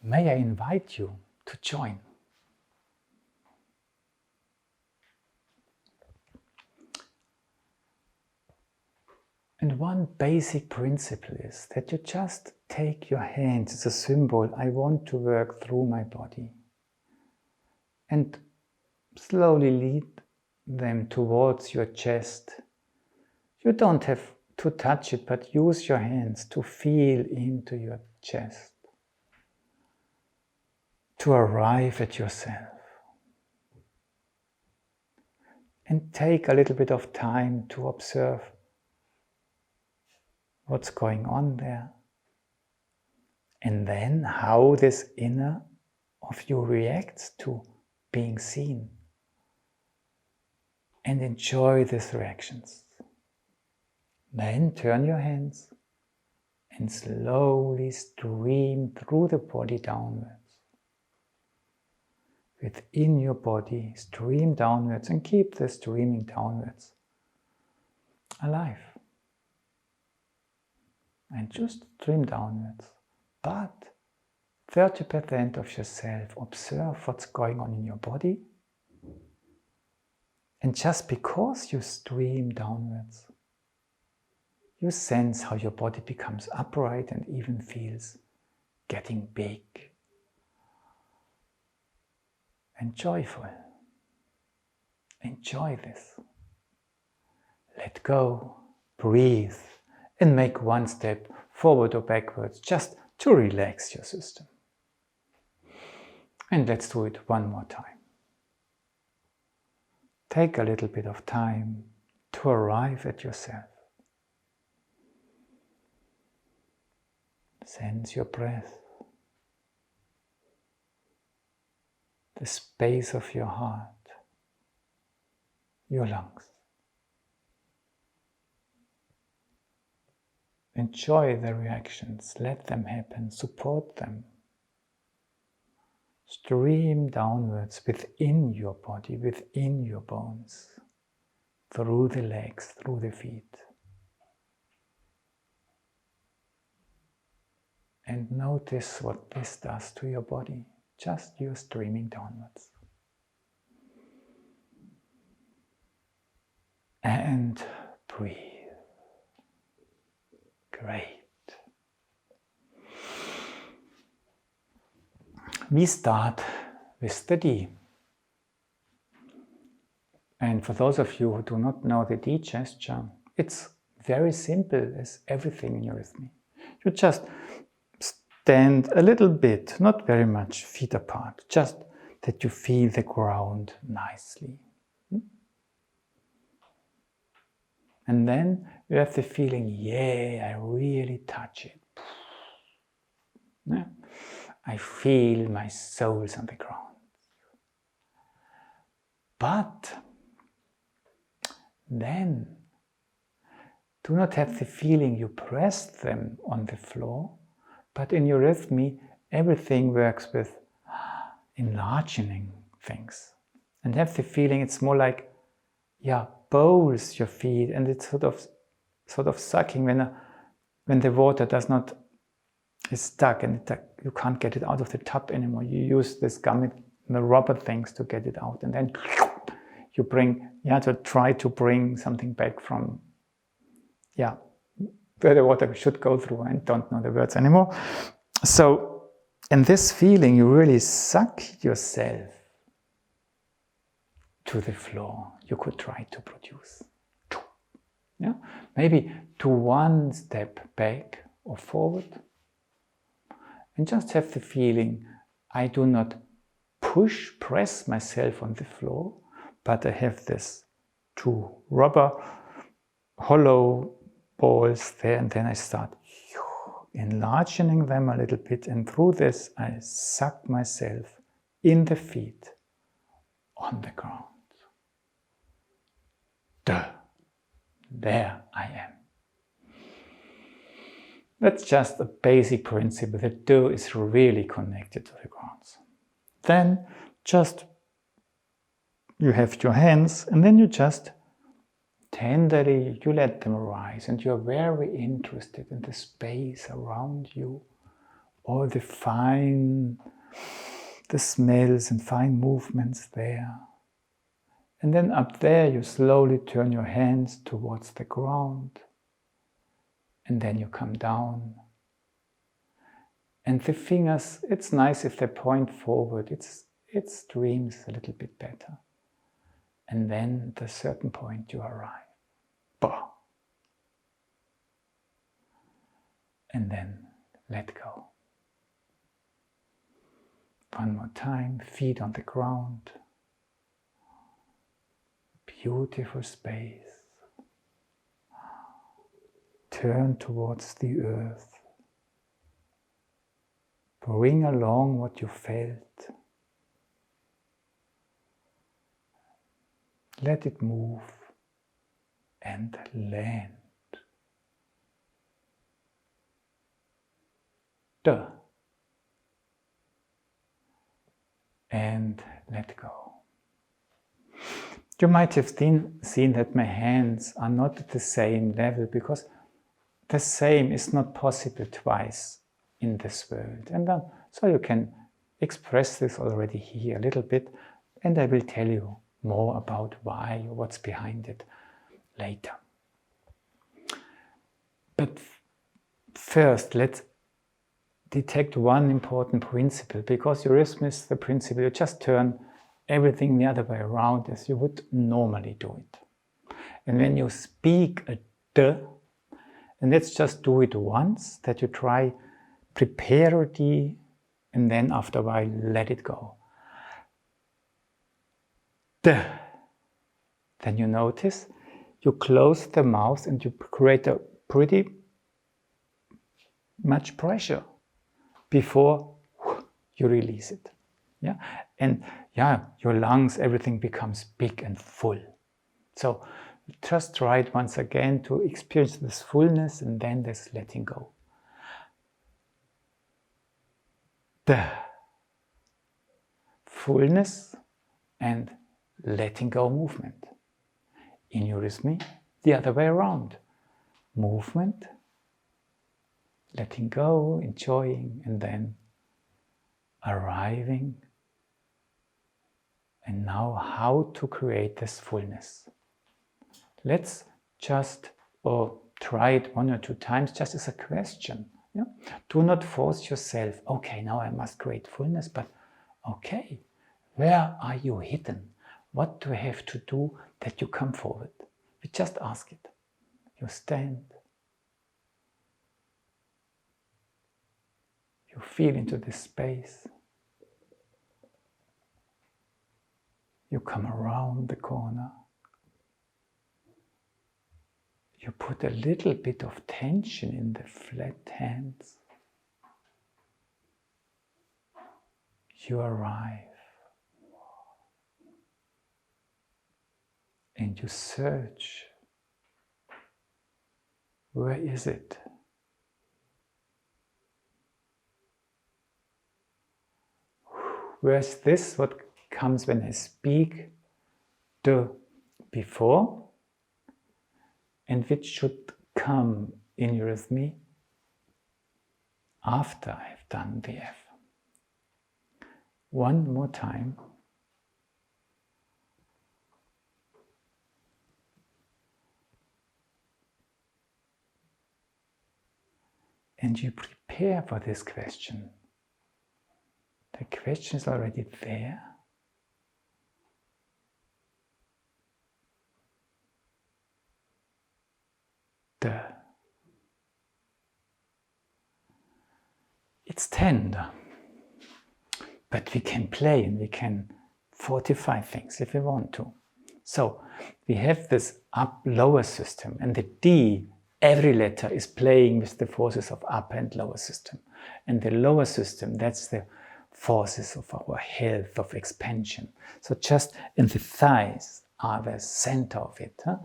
may I invite you to join. And one basic principle is that you just take your hands as a symbol. I want to work through my body. And slowly lead them towards your chest. You don't have to touch it, but use your hands to feel into your chest, to arrive at yourself. And take a little bit of time to observe what's going on there. And then how this inner of you reacts to being seen. And enjoy these reactions. Then turn your hands and slowly stream through the body downwards. Within your body, stream downwards and keep the streaming downwards alive. And just stream downwards. But 30% of yourself, observe what's going on in your body. And just because you stream downwards, you sense how your body becomes upright and even feels getting big and joyful. Enjoy this. Let go, breathe, and make one step forward or backwards just to relax your system. And let's do it one more time. Take a little bit of time to arrive at yourself. Sense your breath, the space of your heart, your lungs. Enjoy the reactions, let them happen, support them. Stream downwards within your body, within your bones, through the legs, through the feet. And notice what this does to your body, just you streaming downwards. And breathe. Great. We start with the D. And for those of you who do not know the D gesture, it's very simple as everything in Eurythmy. You just stand a little bit, not very much, feet apart, just that you feel the ground nicely. And then you have the feeling, yeah, I really touch it. Yeah. I feel my soles on the ground. But then do not have the feeling you pressed them on the floor, but in Eurythmy, everything works with enlarging things. And have the feeling it's more like, bowls your feet, and it's sort of sucking when the water is stuck and you can't get it out of the tub anymore. You use this gummy, the rubber things to get it out, and then you to try to bring something back from, where the water should go through. I don't know the words anymore. So, in this feeling, you really suck yourself to the floor. You could try to produce. Yeah? Maybe to one step back or forward. And just have the feeling, I do not press myself on the floor, but I have this two rubber hollow balls there, and then I start enlarging them a little bit, and through this I suck myself in the feet on the ground. There I am. That's just a basic principle. The do is really connected to the ground. Then you have your hands, and then you just tenderly, you let them rise, and you're very interested in the space around you, all the smells and fine movements there. And then up there you slowly turn your hands towards the ground. And then you come down. And the fingers, it's nice if they point forward. It streams a little bit better. And then at a certain point you arrive. Bah. And then let go. One more time, feet on the ground. Beautiful space. Turn towards the earth. Bring along what you felt. Let it move and land. Duh. And let go. You might have seen that my hands are not at the same level, because the same is not possible twice in this world. And so you can express this already here a little bit, and I will tell you more about why, what's behind it later. But first, let's detect one important principle, because Eurythmy is the principle. You just turn everything the other way around as you would normally do it. And when you speak a D, and let's just do it once, that you try, prepare a D, and then after a while let it go. D. Then you notice you close the mouth and you create a pretty much pressure before you release it. Yeah, and yeah, your lungs, everything becomes big and full. So just try it once again to experience this fullness and then this letting go. The fullness and letting go movement. In Eurythmy, the other way around. Movement, letting go, enjoying, and then arriving. And now how to create this fullness. Let's just try it 1 or 2 times just as a question. Yeah? Do not force yourself, okay, now I must create fullness, but okay, where are you hidden? What do I have to do that you come forward? We just ask it. You stand. You feel into this space. You come around the corner. You put a little bit of tension in the flat hands. You arrive. And you search. Where is it? Where's this? What comes when I speak the before? And which should come in Eurythmy after I've done the F. One more time. And you prepare for this question. The question is already there. It's tender, but we can play and we can fortify things if we want to. So we have this up-lower system, and the D, every letter is playing with the forces of upper and lower system. And the lower system, that's the forces of our health, of expansion. So just in the thighs are the center of it. Huh?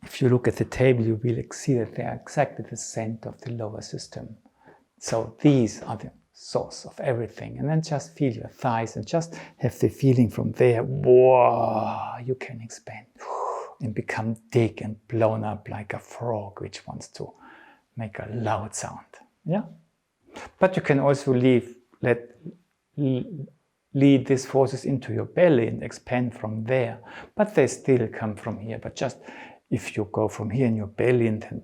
If you look at the table, you will see that they are exactly the center of the lower system. So these are the source of everything. And then just feel your thighs and just have the feeling from there, whoa, you can expand and become big and blown up like a frog which wants to make a loud sound. Yeah? But you can also lead these forces into your belly and expand from there. But they still come from here. But just if you go from here in your belly and then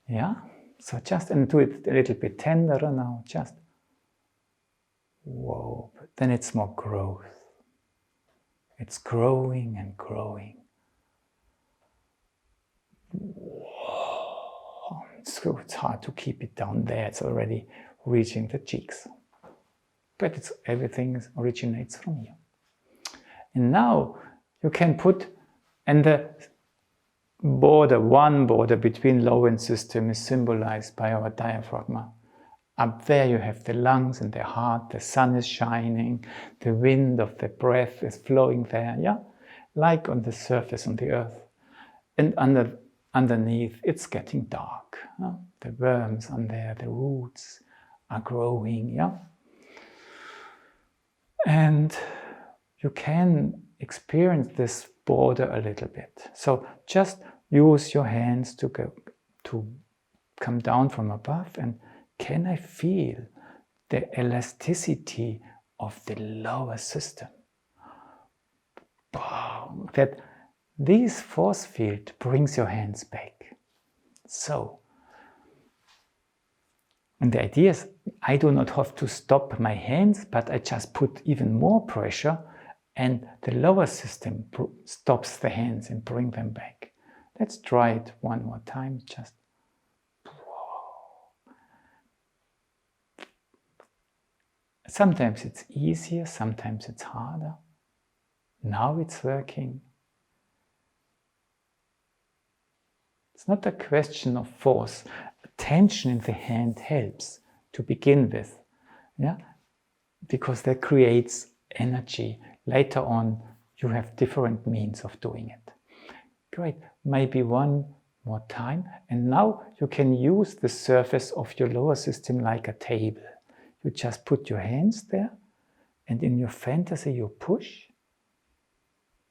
yeah, so just, and do it a little bit tenderer now, just whoa, but then it's more growth. It's growing and growing. Whoa. So it's hard to keep it down there, it's already reaching the cheeks. But everything originates from here. And now you can put, and the one border between lower and system is symbolized by our diaphragm. Up there you have the lungs and the heart, the sun is shining, the wind of the breath is flowing there, yeah? Like on the surface on the earth. And underneath it's getting dark. Yeah? The worms on there, the roots are growing, yeah? And you can experience this border a little bit. So just use your hands to come down from above, and can I feel the elasticity of the lower system? That this force field brings your hands back. So, and the idea is I do not have to stop my hands, but I just put even more pressure, and the lower system stops the hands and bring them back. Let's try it one more time. Just sometimes it's easier, sometimes it's harder. Now it's working. It's not a question of force. Tension in the hand helps to begin with, yeah, because that creates energy. Later on, you have different means of doing it. Great, maybe one more time. And now you can use the surface of your lower system like a table. You just put your hands there, and in your fantasy you push,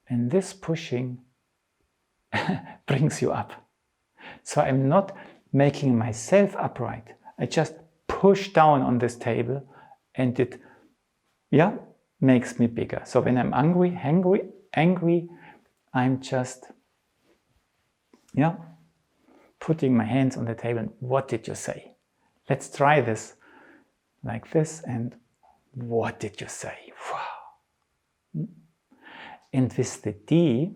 and this pushing brings you up. So I'm not making myself upright. I just push down on this table, and it, yeah, makes me bigger. So when I'm angry, I'm just, yeah, putting my hands on the table. And what did you say? Let's try this like this. And what did you say? Wow. And with the D,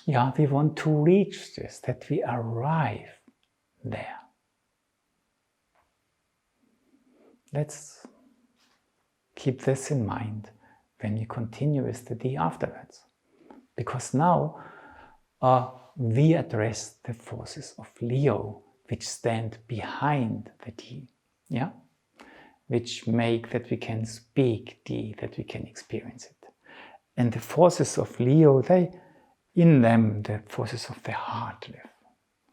yeah, we want to reach this, that we arrive there. Let's keep this in mind when we continue with the D afterwards. Because now we address the forces of Leo, which stand behind the D, yeah? Which make that we can speak D, that we can experience it. And the forces of Leo, in them, the forces of the heart live.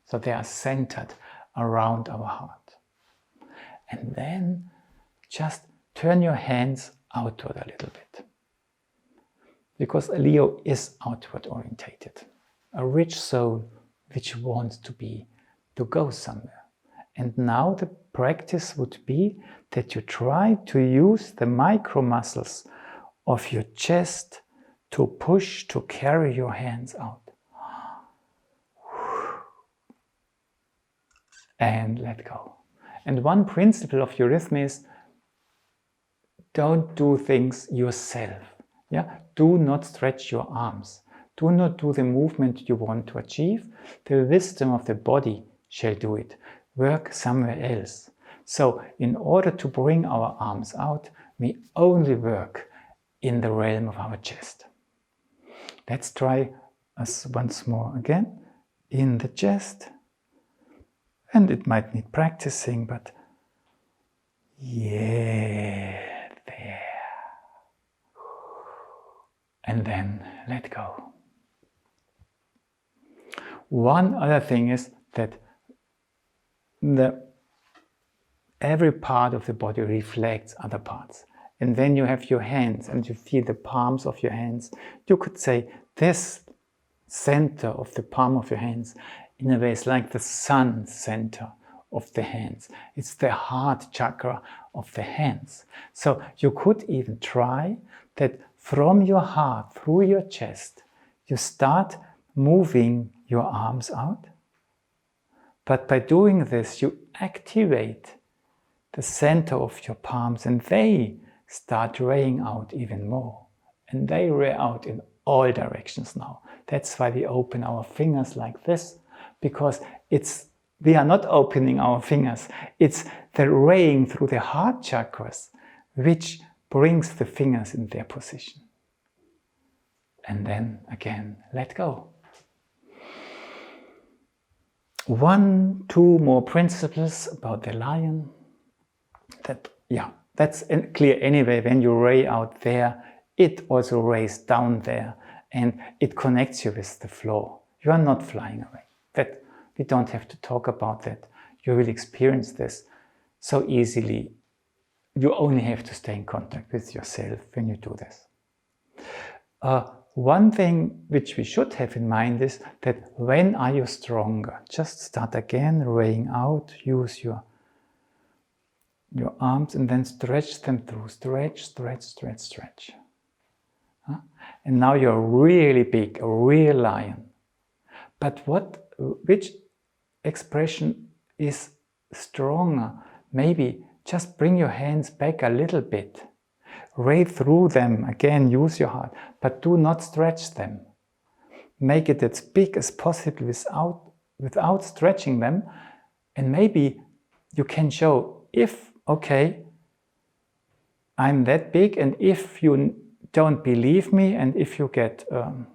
So they are centered around our heart. And then just turn your hands outward a little bit. Because Leo is outward orientated. A rich soul which wants to go somewhere. And now the practice would be that you try to use the micro muscles of your chest to push, to carry your hands out. And let go. And one principle of Eurythmy is don't do things yourself. Yeah? Do not stretch your arms. Do not do the movement you want to achieve. The wisdom of the body shall do it. Work somewhere else. So in order to bring our arms out, we only work in the realm of our chest. Let's try us once more again. In the chest. And it might need practicing, but yeah, there. And then let go. One other thing is that every part of the body reflects other parts. And then you have your hands and you feel the palms of your hands. You could say, this center of the palm of your hands, in a way, it's like the sun center of the hands. It's the heart chakra of the hands. So you could even try that from your heart, through your chest, you start moving your arms out. But by doing this, you activate the center of your palms and they start raying out even more. And they ray out in all directions now. That's why we open our fingers like this, because we are not opening our fingers. It's the raying through the heart chakras which brings the fingers in their position. And then again, let go. 1, 2 more principles about the lion. That's clear anyway. When you ray out there, it also rays down there and it connects you with the floor. You are not flying away. That we don't have to talk about that. You will experience this so easily. You only have to stay in contact with yourself when you do this. One thing which we should have in mind is that when are you stronger? Just start again, raying out, use your arms and then stretch them through. Stretch, stretch, stretch, stretch. And now you're really big, a real lion. But which expression is stronger? Maybe just bring your hands back a little bit. Ray through them, again, use your heart, but do not stretch them. Make it as big as possible without stretching them, and maybe you can show okay, I'm that big, and if you don't believe me, and if you get, are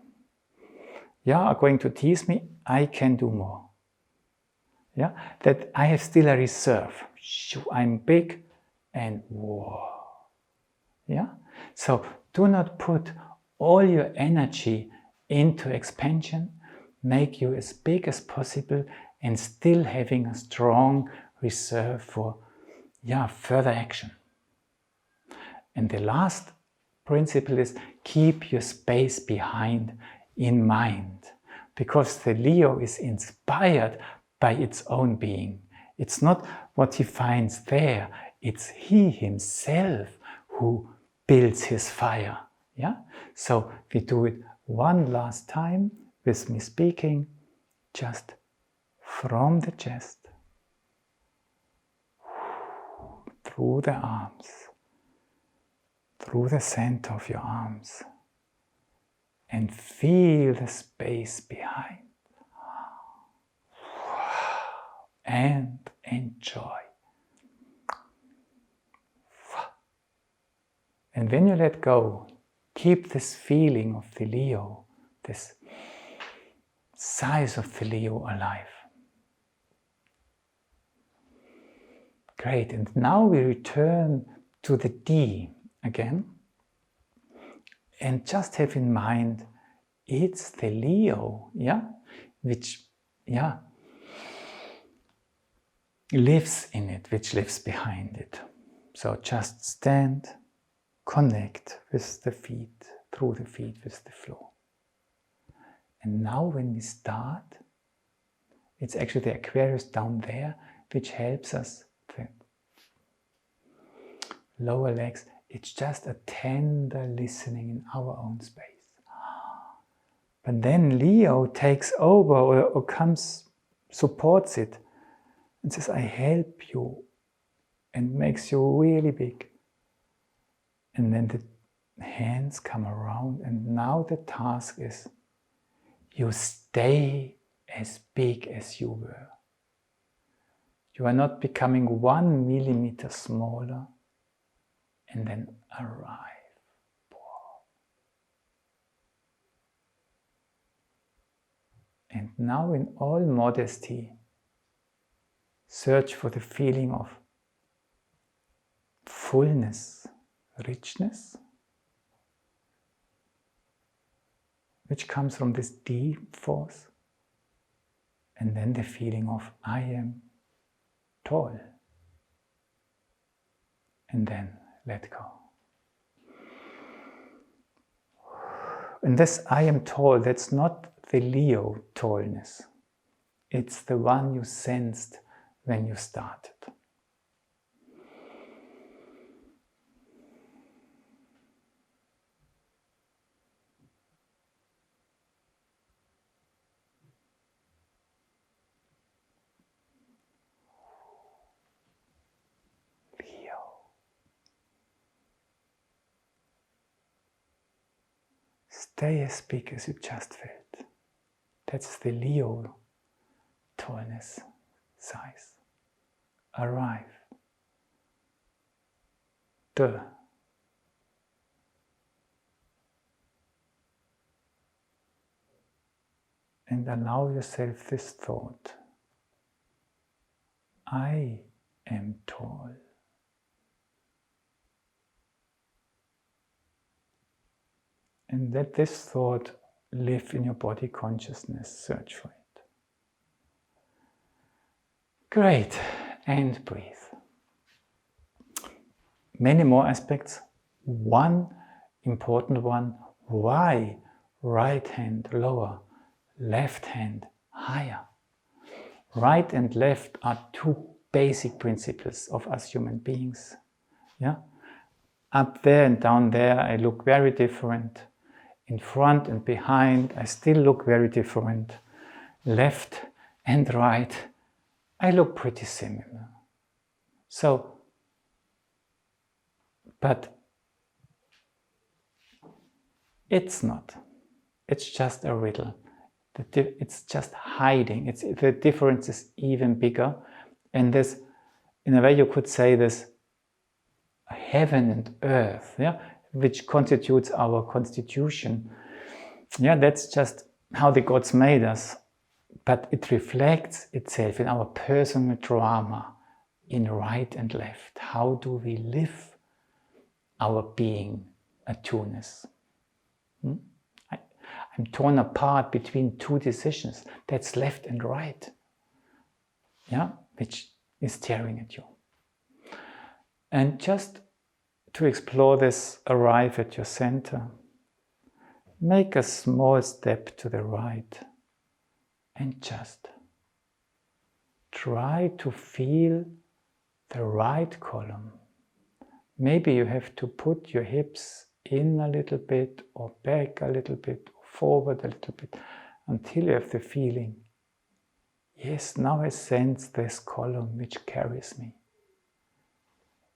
going to tease me, I can do more. Yeah, that I have still a reserve. I'm big, and whoa. Yeah? So do not put all your energy into expansion. Make you as big as possible and still having a strong reserve for further action. And the last principle is keep your space behind in mind, because the Leo is inspired by its own being. It's not what he finds there, it's he himself who builds his fire. Yeah? So we do it one last time with me speaking, just from the chest, through the arms, through the center of your arms, and feel the space behind. And enjoy. And when you let go, keep this feeling of the Leo, this size of the Leo alive. Great, and now we return to the D again. And just have in mind, it's the Leo, which, lives in it, which lives behind it. So just stand, connect with the feet, through the feet with the floor. And now when we start, it's actually the Aquarius down there which helps us, the lower legs. It's just a tender listening in our own space. But then Leo takes over or comes, supports it and says, I help you, and makes you really big. And then the hands come around, and now the task is you stay as big as you were. You are not becoming 1 millimeter smaller and then arrive. And now in all modesty, search for the feeling of fullness, richness, which comes from this deep force, and then the feeling of I am tall, and then let go. And this I am tall, that's not the Leo tallness. It's the one you sensed when you started. Stay as big as you just felt. That's the Leo tallness size. Arrive. And allow yourself this thought. I am tall. And let this thought live in your body consciousness. Search for it. Great. And breathe. Many more aspects. One important one. Why right hand lower, left hand higher? Right and left are two basic principles of us human beings. Yeah? Up there and down there I look very different. In front and behind, I still look very different. Left and right, I look pretty similar. So, but it's not. It's just a riddle. It's just hiding. The difference is even bigger. And this, in a way you could say this, heaven and earth, yeah? Which constitutes our constitution. Yeah, that's just how the gods made us. But it reflects itself in our personal drama, in right and left. How do we live our being attuneness? I'm torn apart between two decisions. That's left and right. Yeah, which is staring at you. And just to explore this, arrive at your center. Make a small step to the right and just try to feel the right column. Maybe you have to put your hips in a little bit or back a little bit or forward a little bit until you have the feeling, yes, now I sense this column which carries me.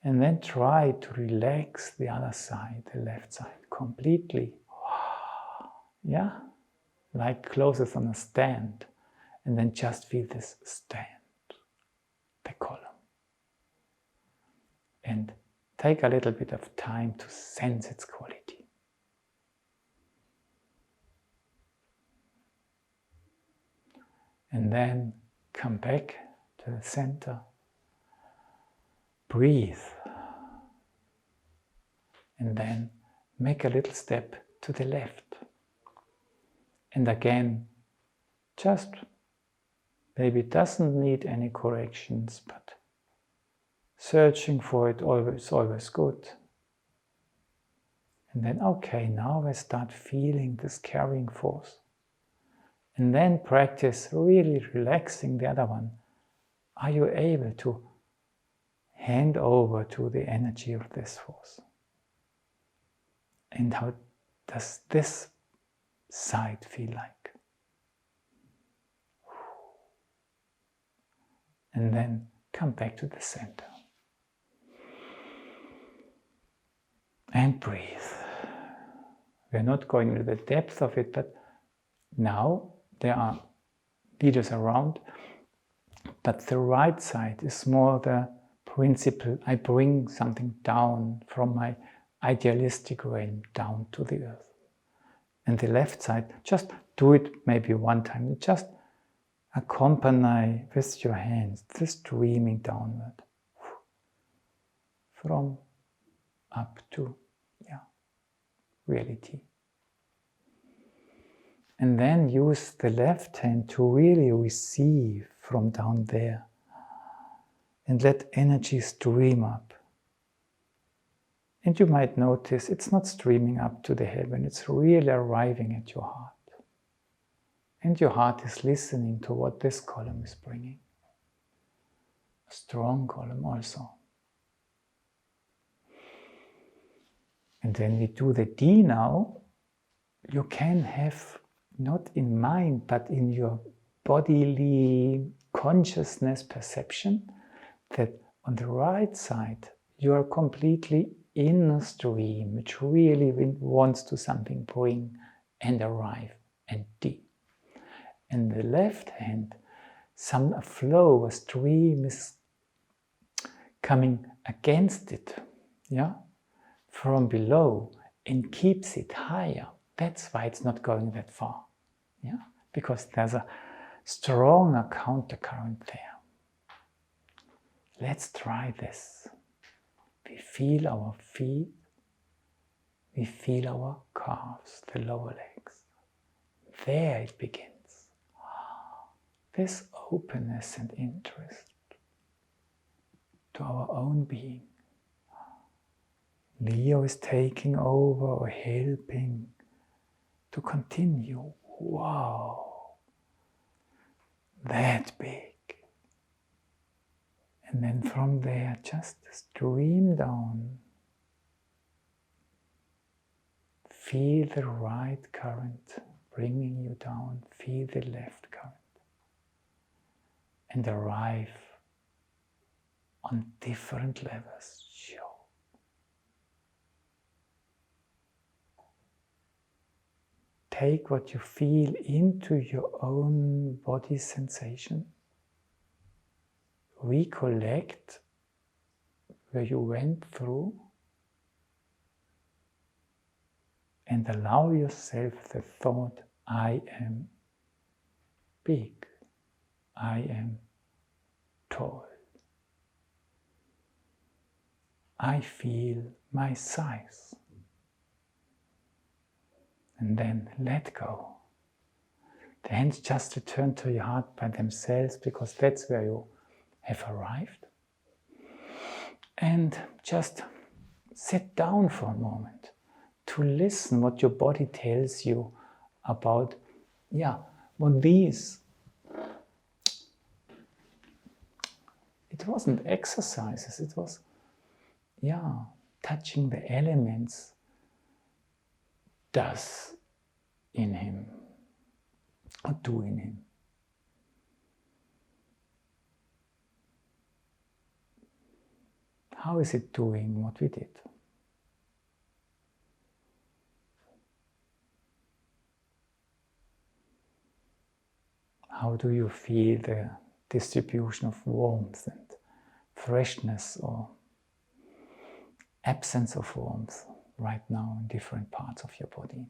And then try to relax the other side, the left side, completely. Yeah? Like clothes on a stand. And then just feel this stand, the column. And take a little bit of time to sense its quality. And then come back to the center. Breathe. And then make a little step to the left. And again, just maybe it doesn't need any corrections, but searching for it is always good. And then, okay, now I start feeling this carrying force. And then practice really relaxing the other one. Are you able to hand over to the energy of this force? And how does this side feel like? And then come back to the center. And breathe. We're not going into the depth of it, but now there are leaders around, but the right side is more the principle. I bring something down from my idealistic realm down to the earth. And the left side, just do it maybe one time. Just accompany with your hands, this streaming downward from up to reality. And then use the left hand to really receive from down there and let energy stream up. And you might notice it's not streaming up to the heaven, it's really arriving at your heart. And your heart is listening to what this column is bringing. A strong column also. And when we do the D now, you can have, not in mind, but in your bodily consciousness perception, that on the right side, you are completely in a stream, which really wants to something bring and arrive and D. And the left hand, a flow, a stream is coming against it, yeah, from below, and keeps it higher. That's why it's not going that far, yeah, because there's a stronger countercurrent there. Let's try this. We feel our feet, we feel our calves, the lower legs. There it begins. This openness and interest to our own being. Leo is taking over or helping to continue. Wow, that big. And then from there, just stream down. Feel the right current bringing you down. Feel the left current. And arrive on different levels. Take what you feel into your own body sensation. Recollect where you went through and allow yourself the thought, I am big, I am tall, I feel my size. And then let go. The hands just return to your heart by themselves, because that's where you have arrived. And just sit down for a moment to listen what your body tells you about, what these. It wasn't exercises, it was, touching the elements does in him, or do in him. How is it doing what we did? How do you feel the distribution of warmth and freshness or absence of warmth right now in different parts of your body?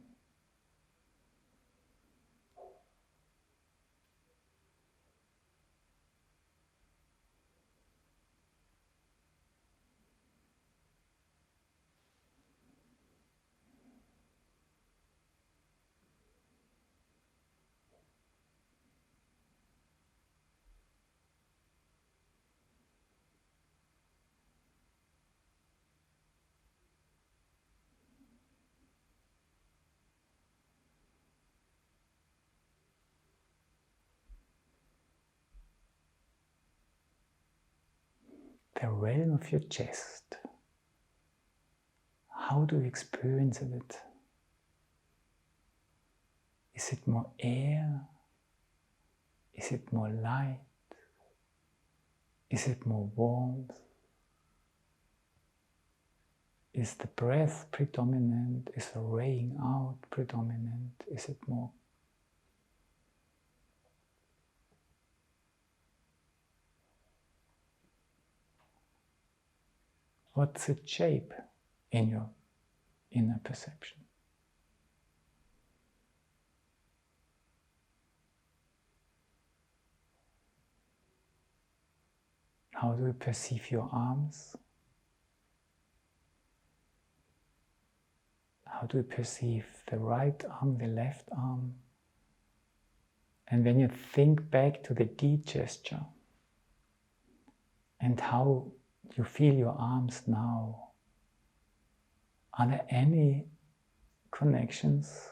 The realm of your chest. How do you experience it? Is it more air? Is it more light? Is it more warmth? Is the breath predominant? Is the raying out predominant? Is it more? What's its shape in your inner perception? How do you perceive your arms? How do you perceive the right arm, the left arm? And when you think back to the D gesture and how you feel your arms now, are there any connections